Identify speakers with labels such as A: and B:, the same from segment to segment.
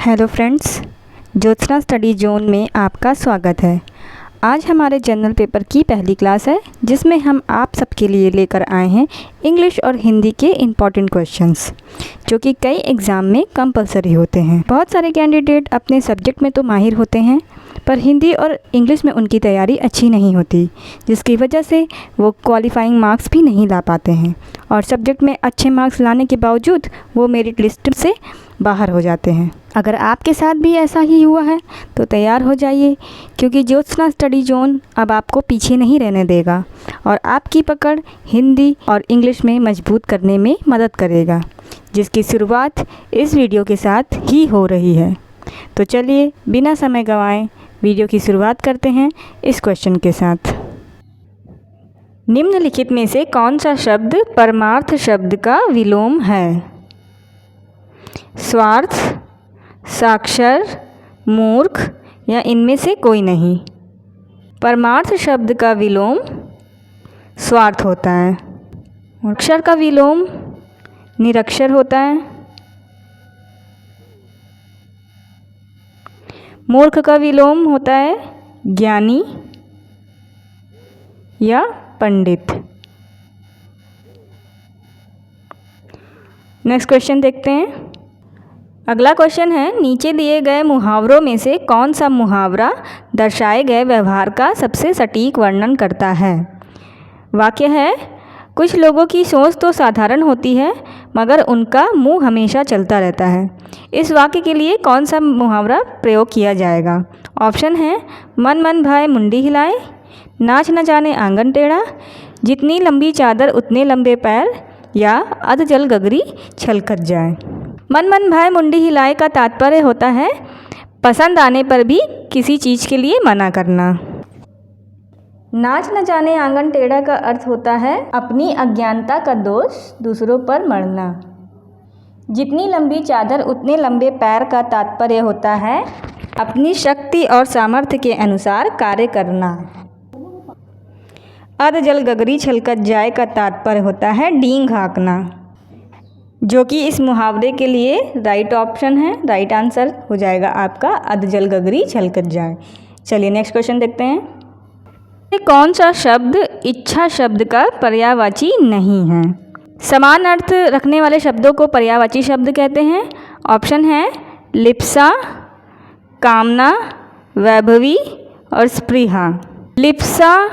A: Hello friends, Jyotsna study zone में आपका स्वागत है। आज हमारे जनरल पेपर की पहली क्लास है जिसमें हम आप सबके लिए लेकर आए हैं इंग्लिश और हिंदी के इम्पॉर्टेंट क्वेश्चंस जो कि कई एग्ज़ाम में कंपलसरी होते हैं। बहुत सारे कैंडिडेट अपने सब्जेक्ट में तो माहिर होते हैं पर हिंदी और इंग्लिश में उनकी तैयारी अच्छी नहीं होती, जिसकी वजह से वो क्वालिफाइंग मार्क्स भी नहीं ला पाते हैं और सब्जेक्ट में अच्छे मार्क्स लाने के बावजूद वो मेरिट लिस्ट से बाहर हो जाते हैं। अगर आपके साथ भी ऐसा ही हुआ है तो तैयार हो जाइए, क्योंकि ज्योत्सना स्टडी जोन अब आपको पीछे नहीं रहने देगा और आपकी पकड़ हिंदी और इंग्लिश में मजबूत करने में मदद करेगा, जिसकी शुरुआत इस वीडियो के साथ ही हो रही है। तो चलिए बिना समय गंवाए वीडियो की शुरुआत करते हैं इस क्वेश्चन के साथ। निम्नलिखित में से कौन सा शब्द परमार्थ शब्द का विलोम है? स्वार्थ, साक्षर, मूर्ख या इनमें से कोई नहीं। परमार्थ शब्द का विलोम स्वार्थ होता है। अक्षर का विलोम निरक्षर होता है। मूर्ख का विलोम होता है ज्ञानी या पंडित। नेक्स्ट क्वेश्चन देखते हैं। अगला क्वेश्चन है, नीचे दिए गए मुहावरों में से कौन सा मुहावरा दर्शाए गए व्यवहार का सबसे सटीक वर्णन करता है? वाक्य है, कुछ लोगों की सोच तो साधारण होती है मगर उनका मुंह हमेशा चलता रहता है। इस वाक्य के लिए कौन सा मुहावरा प्रयोग किया जाएगा? ऑप्शन है, मन मन भाए मुंडी हिलाए, नाच न जाने आंगन टेढ़ा, जितनी लंबी चादर उतने लंबे पैर, या अध जल गगरी छलकत जाए। मन मन भाई मुंडी हिलाए का तात्पर्य होता है पसंद आने पर भी किसी चीज़ के लिए मना करना। नाच न जाने आंगन टेढ़ा का अर्थ होता है अपनी अज्ञानता का दोष दूसरों पर मढ़ना। जितनी लंबी चादर उतने लंबे पैर का तात्पर्य होता है अपनी शक्ति और सामर्थ्य के अनुसार कार्य करना। अध जल गगरी छलकत जाए का तात्पर्य होता है डींग हाँकना, जो कि इस मुहावरे के लिए राइट ऑप्शन है। राइट आंसर हो जाएगा आपका अध जल गगरी छलकत जाए। चलिए नेक्स्ट क्वेश्चन देखते हैं। कौन सा शब्द इच्छा शब्द का पर्यायवाची नहीं है? समान अर्थ रखने वाले शब्दों को पर्यायवाची शब्द कहते हैं। ऑप्शन है लिप्सा, कामना, वैभवी और स्पृहा। लिप्सा,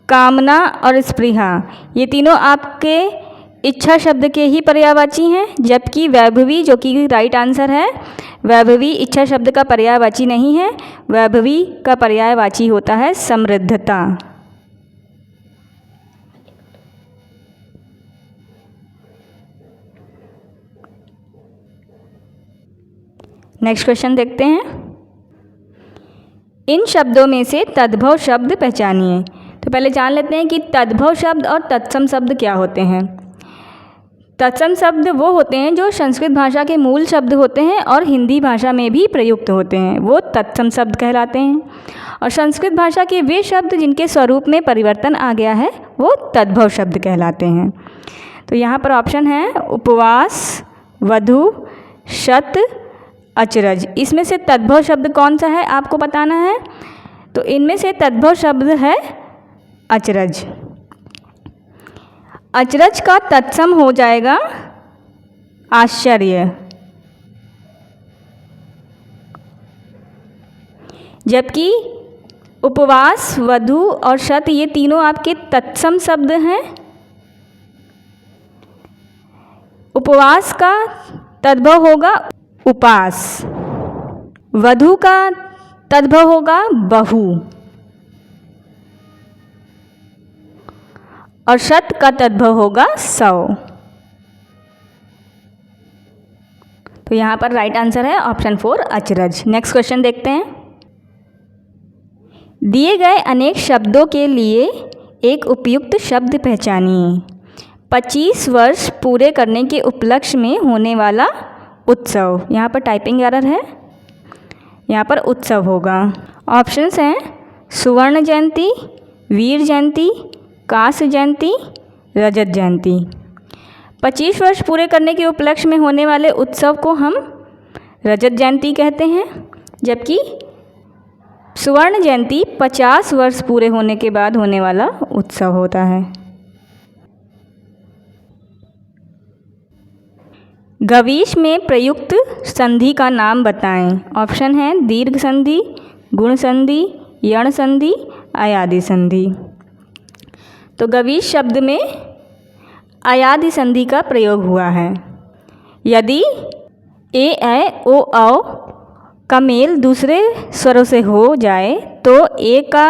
A: कामना और स्पृहा ये तीनों आपके इच्छा शब्द के ही पर्यायवाची हैं, जबकि वैभवी जो कि राइट आंसर है, वैभवी इच्छा शब्द का पर्यायवाची नहीं है। वैभवी का पर्यायवाची होता है समृद्धता। नेक्स्ट क्वेश्चन देखते हैं। इन शब्दों में से तद्भव शब्द पहचानिए। तो पहले जान लेते हैं कि तद्भव शब्द और तत्सम शब्द क्या होते हैं। तत्सम शब्द वो होते हैं जो संस्कृत भाषा के मूल शब्द होते हैं और हिंदी भाषा में भी प्रयुक्त होते हैं, वो तत्सम शब्द कहलाते हैं। और संस्कृत भाषा के वे शब्द जिनके स्वरूप में परिवर्तन आ गया है वो तद्भव शब्द कहलाते हैं। तो यहाँ पर ऑप्शन है उपवास, वधु, शत, अचरज। इसमें से तद्भव शब्द कौन सा है आपको बताना है। तो इनमें से तद्भव शब्द है अचरज। अचरज का तत्सम हो जाएगा आश्चर्य, जबकि उपवास, वधु और शत ये तीनों आपके तत्सम शब्द हैं। उपवास का तद्भव होगा उपास, वधु का तद्भव होगा बहु और शत का तद्भव होगा सौ। तो यहाँ पर राइट आंसर है ऑप्शन 4 अचरज। नेक्स्ट क्वेश्चन देखते हैं। दिए गए अनेक शब्दों के लिए एक उपयुक्त शब्द पहचानिए। 25 वर्ष पूरे करने के उपलक्ष्य में होने वाला उत्सव। यहाँ पर टाइपिंग एरर है, यहाँ पर उत्सव होगा। ऑप्शंस हैं सुवर्ण जयंती, वीर जयंती, कांस्य जयंती, रजत जयंती। 25 वर्ष पूरे करने के उपलक्ष्य में होने वाले उत्सव को हम रजत जयंती कहते हैं, जबकि स्वर्ण जयंती 50 वर्ष पूरे होने के बाद होने वाला उत्सव होता है। गवीश में प्रयुक्त संधि का नाम बताएं। ऑप्शन है दीर्घ संधि, गुण संधि, यण संधि, अयादि संधि। तो गवीश शब्द में अयादि संधि का प्रयोग हुआ है। यदि ए ऐ ओ औ का मेल दूसरे स्वरों से हो जाए तो ए का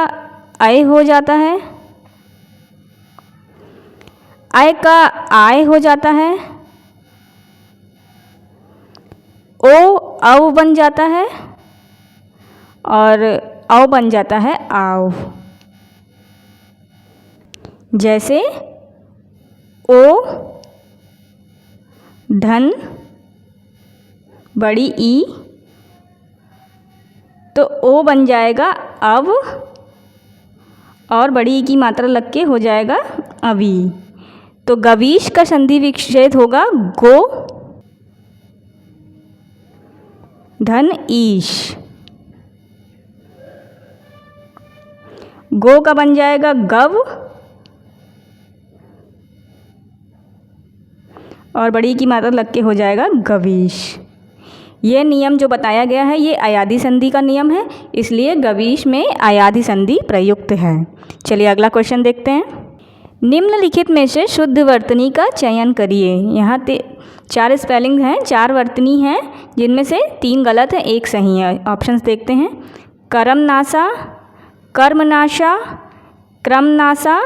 A: ऐ हो जाता है, ऐ का आय हो जाता है, ओ औ बन जाता है और औ बन जाता है आव। जैसे ओ धन बड़ी ई, तो ओ बन जाएगा अव और बड़ी ई की मात्रा लग के हो जाएगा अवी। तो गवीश का संधि विच्छेद होगा गो धन ईश। गो का बन जाएगा गव और बड़ी की मात्रा लग के हो जाएगा गवीश। ये नियम जो बताया गया है ये अयादि संधि का नियम है, इसलिए गवीश में अयादि संधि प्रयुक्त है। चलिए अगला क्वेश्चन देखते हैं। निम्नलिखित में से शुद्ध वर्तनी का चयन करिए। यहाँ 4 स्पेलिंग हैं, 4 वर्तनी हैं, जिनमें से 3 गलत हैं, 1 सही है। ऑप्शंस देखते हैं। करमनाशा, कर्मनाशा, क्रमनाशा,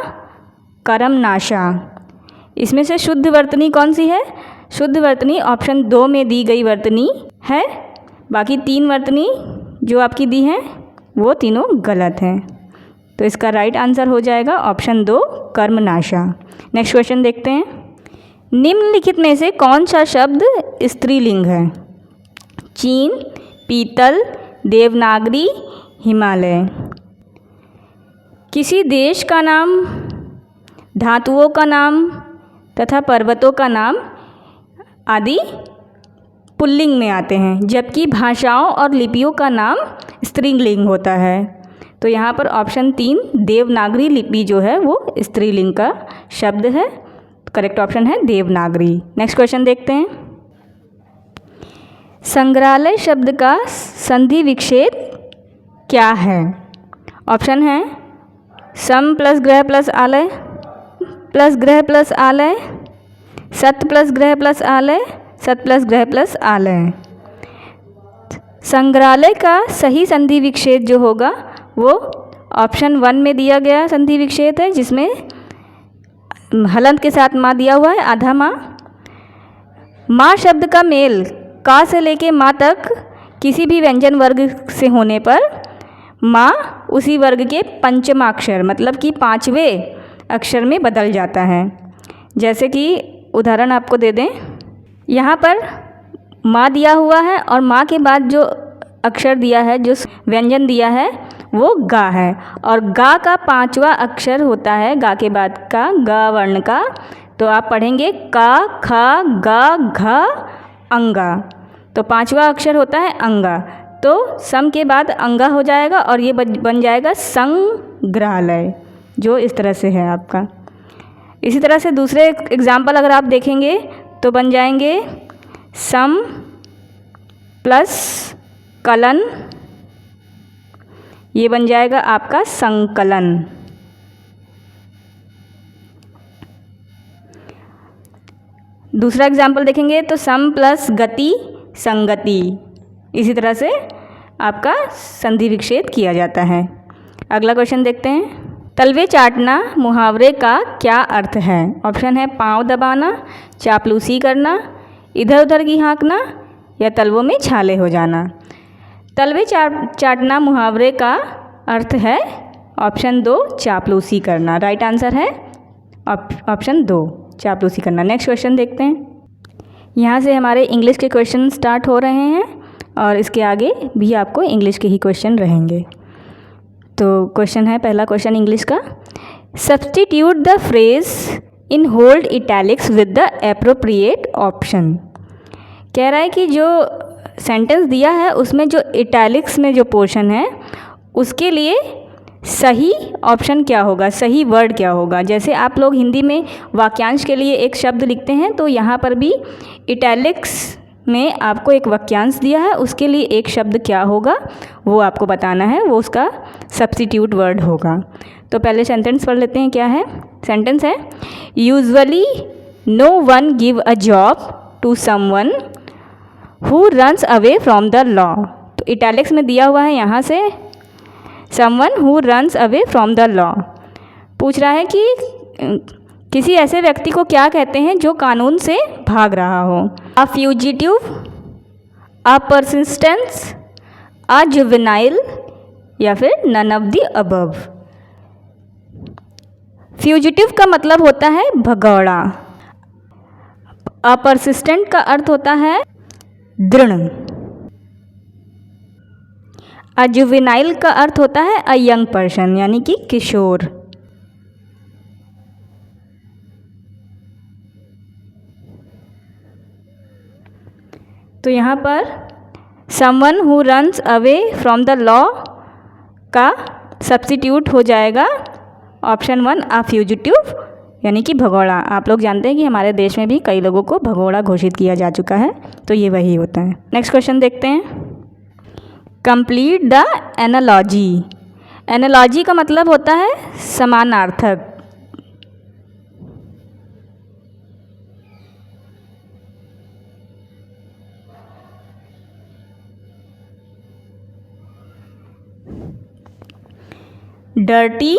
A: करमनाशा। इसमें से शुद्ध वर्तनी कौन सी है? शुद्ध वर्तनी ऑप्शन 2 में दी गई वर्तनी है। बाकी 3 वर्तनी जो आपकी दी हैं वो तीनों गलत हैं। तो इसका राइट आंसर हो जाएगा ऑप्शन 2 कर्मनाशा। नेक्स्ट क्वेश्चन देखते हैं। निम्नलिखित में से कौन सा शब्द स्त्रीलिंग है? चीन, पीतल, देवनागरी, हिमालय। किसी देश का नाम, धातुओं का नाम तथा पर्वतों का नाम आदि पुल्लिंग में आते हैं, जबकि भाषाओं और लिपियों का नाम स्त्रीलिंग होता है। तो यहाँ पर ऑप्शन 3 देवनागरी लिपि जो है वो स्त्रीलिंग का शब्द है। करेक्ट ऑप्शन है देवनागरी। नेक्स्ट क्वेश्चन देखते हैं। संग्रहालय शब्द का संधि विच्छेद क्या है? ऑप्शन है सम प्लस ग्रह प्लस आलय, प्लस ग्रह प्लस आलय, सत प्लस ग्रह प्लस आलय, सत प्लस ग्रह प्लस आलय। संग्रहालय का सही संधि विच्छेद जो होगा वो ऑप्शन 1 में दिया गया संधि विच्छेद है, जिसमें हलंत के साथ माँ दिया हुआ है, आधा माँ। माँ शब्द का मेल का से लेके माँ तक किसी भी व्यंजन वर्ग से होने पर माँ उसी वर्ग के पंचमाक्षर मतलब कि 5वें अक्षर में बदल जाता है। जैसे कि उदाहरण आपको दे दें, यहाँ पर माँ दिया हुआ है और माँ के बाद जो अक्षर दिया है, जो व्यंजन दिया है वो गा है, और गा का 5वां अक्षर होता है गा के बाद का गा वर्ण का। तो आप पढ़ेंगे का खा गा घा अंगा, तो 5वां अक्षर होता है अंगा। तो सम के बाद अंगा हो जाएगा और ये बन जाएगा संग्रहालय, जो इस तरह से है आपका। इसी तरह से दूसरे एग्जाम्पल अगर आप देखेंगे तो बन जाएंगे सम प्लस कलन, ये बन जाएगा आपका संकलन। दूसरा एग्जाम्पल देखेंगे तो सम प्लस गति संगति, इसी तरह से आपका संधि विच्छेद किया जाता है। अगला क्वेश्चन देखते हैं। तलवे चाटना मुहावरे का क्या अर्थ है? ऑप्शन है पाँव दबाना, चापलूसी करना, इधर उधर की हाँकना या तलवों में छाले हो जाना। तलवे चाटना मुहावरे का अर्थ है ऑप्शन 2 चापलूसी करना। राइट आंसर है ऑप्शन 2 चापलूसी करना। नेक्स्ट क्वेश्चन देखते हैं। यहाँ से हमारे इंग्लिश के क्वेश्चन स्टार्ट हो रहे हैं और इसके आगे भी आपको इंग्लिश के ही क्वेश्चन रहेंगे। तो क्वेश्चन है, पहला क्वेश्चन इंग्लिश का, substitute the phrase in hold italics with the appropriate option. कह रहा है कि जो सेंटेंस दिया है उसमें जो इटैलिक्स में जो पोर्शन है उसके लिए सही ऑप्शन क्या होगा, सही वर्ड क्या होगा। जैसे आप लोग हिंदी में वाक्यांश के लिए एक शब्द लिखते हैं, तो यहाँ पर भी इटैलिक्स में आपको एक वाक्यांश दिया है, उसके लिए एक शब्द क्या होगा वो आपको बताना है, वो उसका सब्स्टिट्यूट वर्ड होगा। तो पहले सेंटेंस पढ़ लेते हैं। क्या है सेंटेंस है, usually no one give a job to someone who runs away from the law. तो इटैलिक्स में दिया हुआ है यहाँ से someone who runs away from the law. पूछ रहा है कि किसी ऐसे व्यक्ति को क्या कहते हैं जो कानून से भाग रहा हो। A fugitive, a persistence, a juvenile या फिर none of the above. Fugitive का मतलब होता है भगौड़ा, अपरसिस्टेंट का अर्थ होता है दृढ़, जुवेनाइल का अर्थ होता है अ यंग पर्सन यानी कि किशोर। तो यहाँ पर someone who runs away from the law का सब्स्टिट्यूट हो जाएगा ऑप्शन 1 अ फ्यूजिटिव यानी कि भगोड़ा। आप लोग जानते हैं कि हमारे देश में भी कई लोगों को भगोड़ा घोषित किया जा चुका है, तो ये वही होता है। नेक्स्ट क्वेश्चन देखते हैं। Complete the analogy. एनालॉजी का मतलब होता है समानार्थक। Dirty,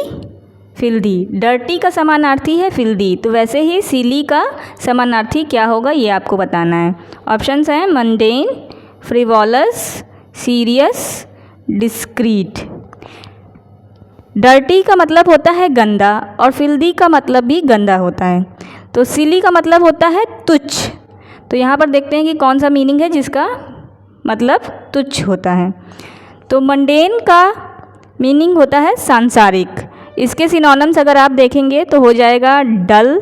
A: filthy. डर्टी का समानार्थी है फिल्दी, तो वैसे ही सिली का समानार्थी क्या होगा ये आपको बताना है। ऑप्शंस हैं मंडेन, फ्रिवॉलस, सीरियस, डिस्क्रीट। डर्टी का मतलब होता है गंदा और फिल्दी का मतलब भी गंदा होता है। तो सिली का मतलब होता है तुच्छ। तो यहाँ पर देखते हैं कि कौन सा मीनिंग है जिसका मतलब तुच्छ होता है। तो मंडेन का मीनिंग होता है सांसारिक। इसके सिनोनिम्स अगर आप देखेंगे तो हो जाएगा डल,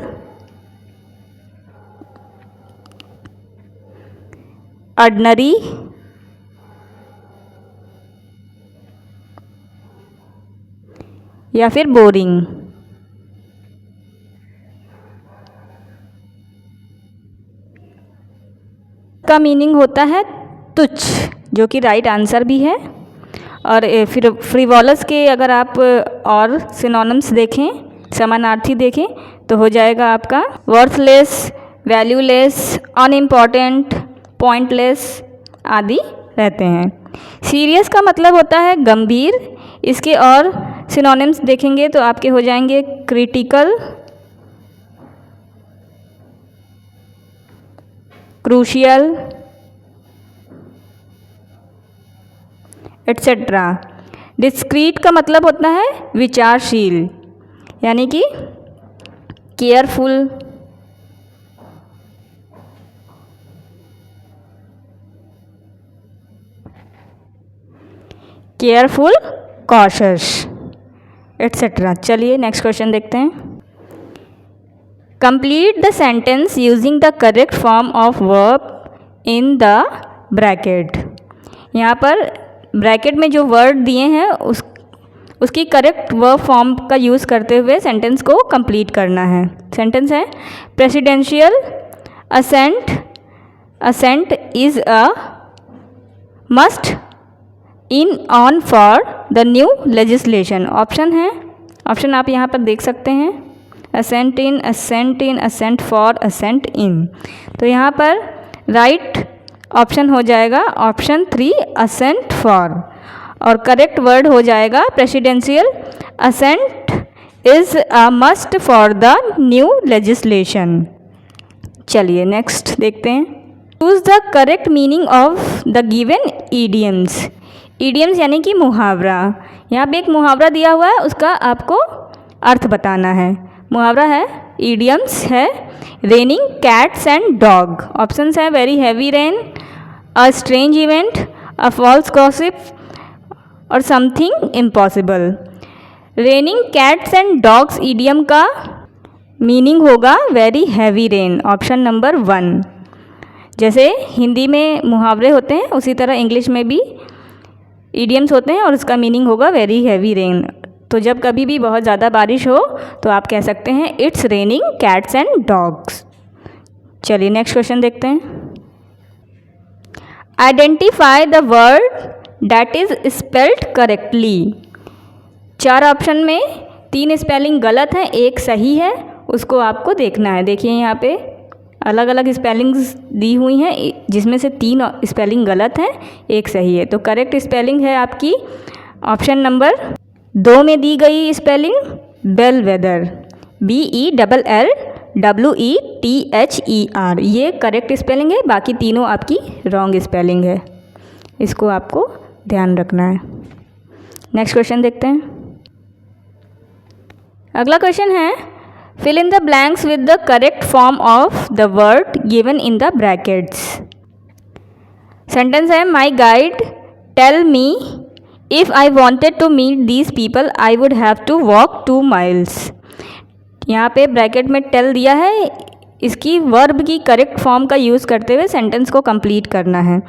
A: ऑर्डिनरी, या फिर बोरिंग। का मीनिंग होता है तुच्छ, जो कि राइट आंसर भी है। और फिर फ्रिवॉलस के अगर आप और सिनोनिम्स देखें, समानार्थी देखें, तो हो जाएगा आपका वर्थलेस, वैल्यूलेस, अनइम्पॉर्टेंट, पॉइंटलेस आदि रहते हैं। सीरियस का मतलब होता है गंभीर। इसके और सिनोनिम्स देखेंगे तो आपके हो जाएंगे क्रिटिकल, क्रूशियल, एट्सेट्रा। डिस्क्रीट का मतलब होता है विचारशील यानी कि केयरफुल, केयरफुल, कॉशस, एट्सेट्रा। चलिए नेक्स्ट क्वेश्चन देखते हैं। Complete the sentence using the correct form of verb in the bracket. यहाँ पर ब्रैकेट में जो वर्ड दिए हैं उसकी करेक्ट वर्ब फॉर्म का यूज़ करते हुए सेंटेंस को कंप्लीट करना है। सेंटेंस है presidential assent, assent is a must in on for the new legislation. Option है, ऑप्शन आप यहाँ पर देख सकते हैं, ascent in, assent in, assent for, assent in. तो यहाँ पर राइट ऑप्शन हो जाएगा ऑप्शन 3 असेंट फॉर, और करेक्ट वर्ड हो जाएगा presidential assent is a must for the new legislation. चलिए नेक्स्ट देखते हैं। Choose the correct meaning of the given idioms. Idioms यानी कि मुहावरा। यहाँ पे एक मुहावरा दिया हुआ है, उसका आपको अर्थ बताना है। मुहावरा है, ईडियम्स है raining cats and dog. Options है very heavy rain, a strange event, a false gossip और something impossible. Raining cats and dogs idiom का मीनिंग होगा very heavy rain, option number 1। जैसे हिंदी में मुहावरे होते हैं उसी तरह इंग्लिश में भी इडियम्स होते हैं और उसका मीनिंग होगा वेरी हैवी रेन। तो जब कभी भी बहुत ज़्यादा बारिश हो तो आप कह सकते हैं it's raining cats and dogs. चलिए नेक्स्ट क्वेश्चन देखते हैं। Identify the word that is spelled correctly. 4 option में 3 स्पेलिंग गलत हैं, एक सही है, उसको आपको देखना है। देखिए यहाँ पे अलग अलग स्पेलिंग्स दी हुई हैं, जिसमें से 3 स्पेलिंग गलत हैं, एक सही है। तो करेक्ट स्पेलिंग है आपकी ऑप्शन नंबर 2 में दी गई स्पेलिंग बेलवेदर, BELLWETHER, ये करेक्ट स्पेलिंग है। बाकी तीनों आपकी रॉन्ग स्पेलिंग है, इसको आपको ध्यान रखना है। नेक्स्ट क्वेश्चन देखते हैं। अगला क्वेश्चन है fill in the blanks with the correct form of the word given in the brackets. Sentence है my guide tell me if I wanted to meet these people I would have to walk 2 miles। यहाँ पे bracket में tell दिया है, इसकी verb की correct form का use करते हुए सेंटेंस को कंप्लीट करना है।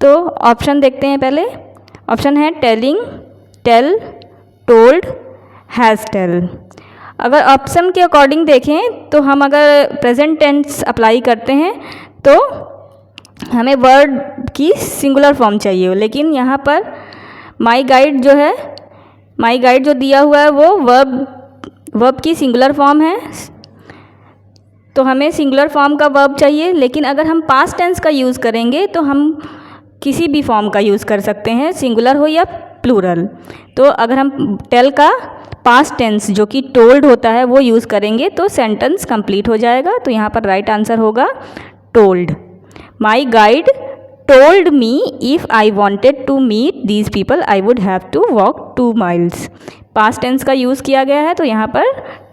A: तो ऑप्शन देखते हैं पहले। ऑप्शन है telling, tell, told, has tell. अगर ऑप्शन के अकॉर्डिंग देखें तो हम अगर प्रेजेंट टेंस अप्लाई करते हैं तो हमें वर्ड की सिंगुलर फॉर्म चाहिए, लेकिन यहाँ पर माई गाइड जो है, माई गाइड जो दिया हुआ है वो वर्ब की सिंगुलर फॉर्म है, तो हमें सिंगुलर फॉर्म का वर्ब चाहिए। लेकिन अगर हम पास्ट टेंस का यूज़ करेंगे तो हम किसी भी फॉर्म का यूज़ कर सकते हैं, सिंगुलर हो या प्लूरल। तो अगर हम टेल का पास्ट टेंस जो कि टोल्ड होता है वो यूज़ करेंगे तो सेंटेंस कंप्लीट हो जाएगा। तो यहाँ पर राइट आंसर होगा told. My guide told me if I wanted to meet these people I would have to walk 2 miles। Past tense का यूज़ किया गया है तो यहाँ पर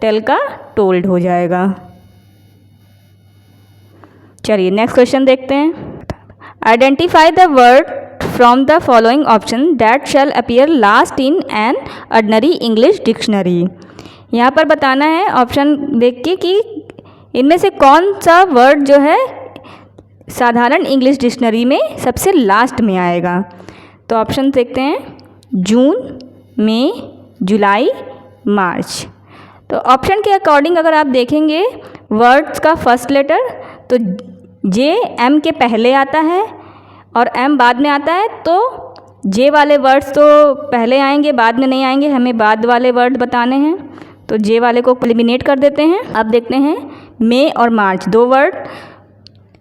A: टेल का टोल्ड हो जाएगा। चलिए नेक्स्ट क्वेश्चन देखते हैं। Identify the word from the following option that shell appear last in an ordinary English dictionary. यहाँ पर बताना है ऑप्शन देख के कि इनमें से कौन सा वर्ड जो है साधारण इंग्लिश डिक्शनरी में सबसे लास्ट में आएगा। तो ऑप्शन देखते हैं जून, मई, जुलाई, मार्च। तो ऑप्शन के अकॉर्डिंग अगर आप देखेंगे वर्ड्स का फर्स्ट लेटर तो जे एम के पहले आता है और एम बाद में आता है, तो जे वाले वर्ड्स तो पहले आएंगे, बाद में नहीं आएंगे, हमें बाद वाले वर्ड बताने हैं। तो जे वाले को एलिमिनेट कर देते हैं। अब देखते हैं मई और मार्च, 2 वर्ड,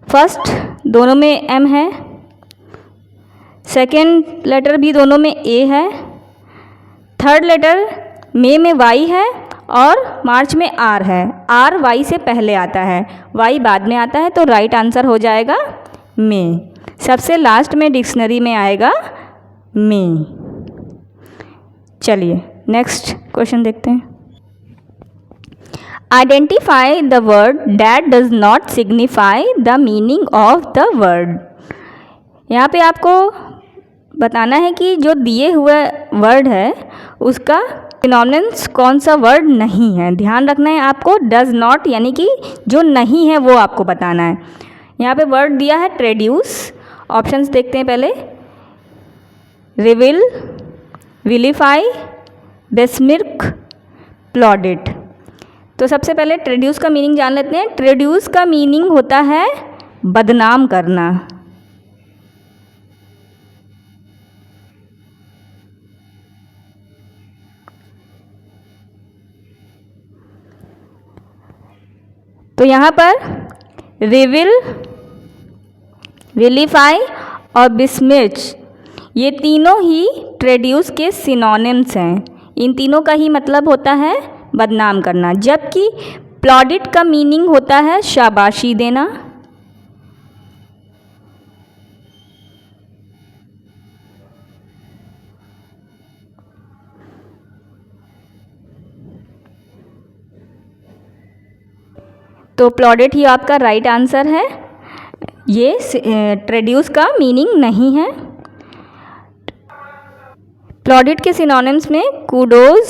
A: फर्स्ट दोनों में एम है, सेकेंड लेटर भी दोनों में ए है, थर्ड लेटर मई में वाई है और मार्च में आर है। आर वाई से पहले आता है, वाई बाद में आता है, तो राइट आंसर हो जाएगा मई। सबसे लास्ट में डिक्शनरी में आएगा मई। चलिए नेक्स्ट क्वेश्चन देखते हैं। Identify the word that does not signify the meaning of the word. यहाँ पे आपको बताना है कि जो दिए हुए वर्ड है उसका सिनोनिम्स कौन सा वर्ड नहीं है। ध्यान रखना है आपको, डज नॉट यानी कि जो नहीं है वो आपको बताना है। यहाँ पे वर्ड दिया है ट्रेड्यूस। ऑप्शंस देखते हैं पहले, रिविल, विलीफाई, बेस्मिर्क, प्लॉडिट। तो सबसे पहले ट्रेड्यूस का मीनिंग जान लेते हैं। ट्रेड्यूस का मीनिंग होता है बदनाम करना। तो यहाँ पर रिविल, विलीफाई और बिस्मिर्च ये तीनों ही ट्रेड्यूस के सिनोनिम्स हैं। इन तीनों का ही मतलब होता है बदनाम करना, जबकि प्लॉडिट का मीनिंग होता है शाबाशी देना। तो प्लॉडिट ही आपका राइट आंसर है, ये ट्रेड्यूस का मीनिंग नहीं है। प्लॉडिट के सिनोनिम्स में kudos,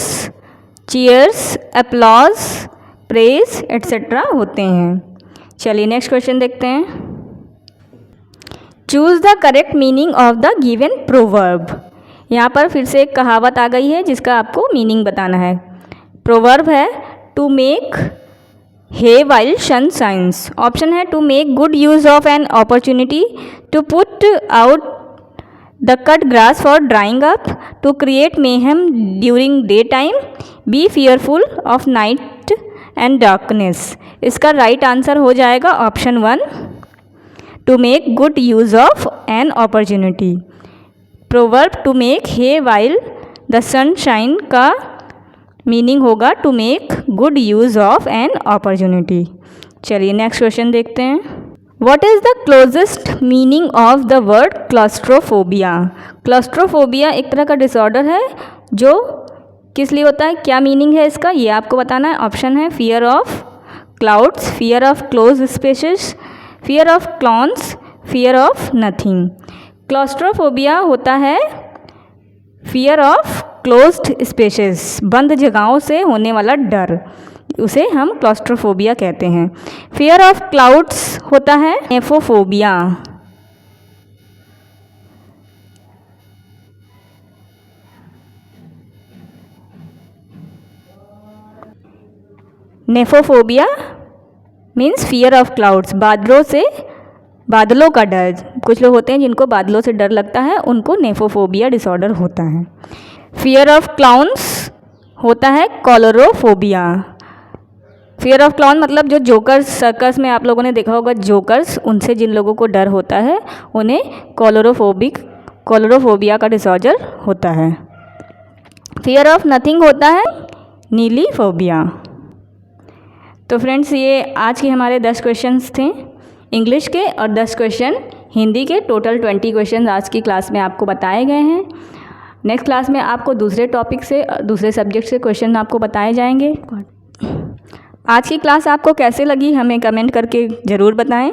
A: cheers, applause, praise etcetera होते हैं। चलिए नेक्स्ट क्वेश्चन देखते हैं। Choose the correct meaning of the given proverb. यहाँ पर फिर से एक कहावत आ गई है जिसका आपको मीनिंग बताना है। प्रोवर्ब है to make hay while sun shines. Option है to make good use of an opportunity, to put out the cut grass for drying up, to create mayhem during day time, be fearful of night and darkness. इसका right answer हो जाएगा option 1, to make good use of an opportunity. Proverb to make hay while the sun shine का meaning होगा to make good use of an opportunity. चलिए next question देखते हैं। What is the closest meaning of the word claustrophobia? Claustrophobia एक तरह का disorder है जो किस लिए होता है, क्या मीनिंग है इसका, ये आपको बताना है। ऑप्शन है fear of clouds, fear of close spaces, fear of clowns, fear of nothing. Claustrophobia होता है फियर ऑफ क्लोज्ड स्पेसेस, बंद जगहों से होने वाला डर, उसे हम क्लॉस्ट्रोफोबिया कहते हैं। फियर ऑफ क्लाउड्स होता है nephophobia. Nephophobia means fear of clouds, बादलों का डर। कुछ लोग होते हैं जिनको बादलों से डर लगता है, उनको नेफोफोबिया डिसऑर्डर होता है। फियर ऑफ क्लाउन्स होता है कॉलरोफोबिया। फियर ऑफ क्लाउन मतलब जो जोकर्स, सर्कस में आप लोगों ने देखा होगा जोकर्स, उनसे जिन लोगों को डर होता है उन्हें कॉलरोफोबिया का डिसऑर्डर होता है। फियर ऑफ नथिंग होता है नीलीफोबिया। तो फ्रेंड्स ये आज के हमारे 10 क्वेश्चंस थे इंग्लिश के और 10 क्वेश्चन हिंदी के। टोटल 20 क्वेश्चन आज की क्लास में आपको बताए गए हैं। नेक्स्ट क्लास में आपको दूसरे टॉपिक से, दूसरे सब्जेक्ट से क्वेश्चन आपको बताए जाएंगे। आज की क्लास आपको कैसे लगी हमें कमेंट करके ज़रूर बताएं।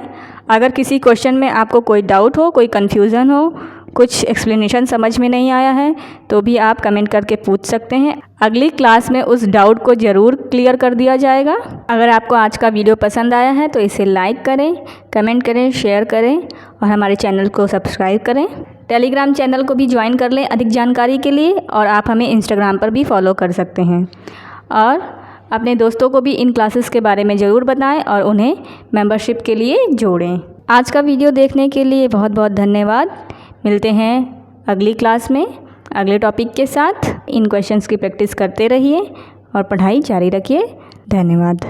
A: अगर किसी क्वेश्चन में आपको कोई डाउट हो, कोई कन्फ्यूज़न हो, कुछ एक्सप्लेनेशन समझ में नहीं आया है तो भी आप कमेंट करके पूछ सकते हैं। अगली क्लास में उस डाउट को ज़रूर क्लियर कर दिया जाएगा। अगर आपको आज का वीडियो पसंद आया है तो इसे लाइक करें, कमेंट करें, शेयर करें और हमारे चैनल को सब्सक्राइब करें। टेलीग्राम चैनल को भी ज्वाइन कर लें अधिक जानकारी के लिए, और आप हमें इंस्टाग्राम पर भी फॉलो कर सकते हैं। और अपने दोस्तों को भी इन क्लासेस के बारे में ज़रूर बताएं और उन्हें मेंबरशिप के लिए जोड़ें। आज का वीडियो देखने के लिए बहुत बहुत धन्यवाद। मिलते हैं अगली क्लास में अगले टॉपिक के साथ। इन क्वेश्चंस की प्रैक्टिस करते रहिए और पढ़ाई जारी रखिए। धन्यवाद।